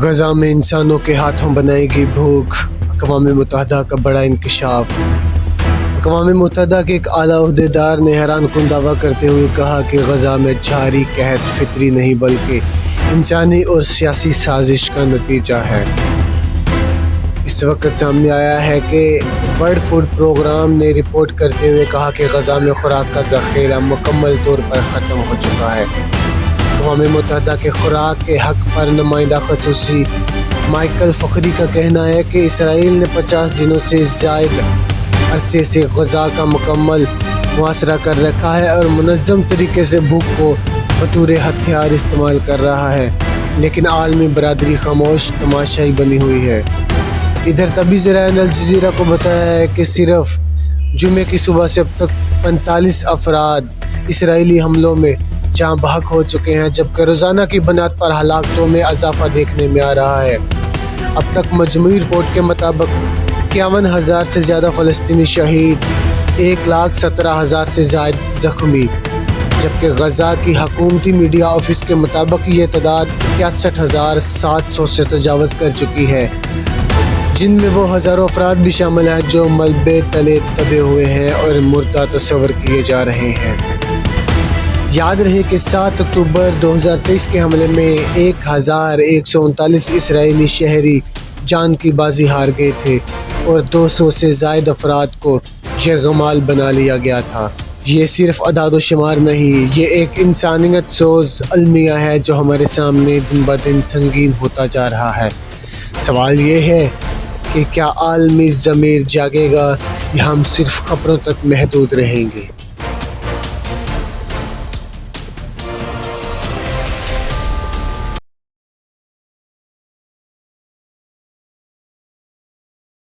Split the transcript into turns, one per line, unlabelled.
غزہ میں انسانوں کے ہاتھوں بنائی گئی بھوک، اقوام متحدہ کا بڑا انکشاف۔ اقوام متحدہ کے ایک اعلیٰ عہدیدار نے حیران کن دعویٰ کرتے ہوئے کہا کہ غزہ میں جاری قحط فطری نہیں بلکہ انسانی اور سیاسی سازش کا نتیجہ ہے۔ اس وقت سامنے آیا ہے کہ ورلڈ فوڈ پروگرام نے رپورٹ کرتے ہوئے کہا کہ غزہ میں خوراک کا ذخیرہ مکمل طور پر ختم ہو چکا ہے۔ اقوام متحدہ کے خوراک کے حق پر نمائندہ خصوصی مائیکل فخری کا کہنا ہے کہ اسرائیل نے 50 دنوں سے زائد عرصے سے غزہ کا مکمل محاصرہ کر رکھا ہے اور منظم طریقے سے بھوک کو بطور ہتھیار استعمال کر رہا ہے، لیکن عالمی برادری خاموش تماشائی بنی ہوئی ہے۔ ادھر طبی ذرائع نے الجزیرہ کو بتایا ہے کہ صرف جمعے کی صبح سے اب تک 45 افراد اسرائیلی حملوں میں جاں بحق ہو چکے ہیں، جبکہ روزانہ کی بنیاد پر ہلاکتوں میں اضافہ دیکھنے میں آ رہا ہے۔ اب تک مجموعی رپورٹ کے مطابق 51,000 سے زیادہ فلسطینی شہید، 1,17,000 سے زائد زخمی، جبکہ غزہ کی حکومتی میڈیا آفس کے مطابق یہ تعداد 61,700 سے تجاوز کر چکی ہے، جن میں وہ ہزاروں افراد بھی شامل ہیں جو ملبے تلے دبے ہوئے ہیں اور مردہ تصور کیے جا رہے ہیں۔ یاد رہے کہ 7 اکتوبر 2023 کے حملے میں 1,139 اسرائیلی شہری جان کی بازی ہار گئے تھے اور 200 سے زائد افراد کو یرغمال بنا لیا گیا تھا۔ یہ صرف اعداد و شمار نہیں، یہ ایک انسانیت سوز المیہ ہے جو ہمارے سامنے دن بدن سنگین ہوتا جا رہا ہے۔ سوال یہ ہے کہ کیا عالمی ضمیر جاگے گا یا ہم صرف خبروں تک محدود رہیں گے؟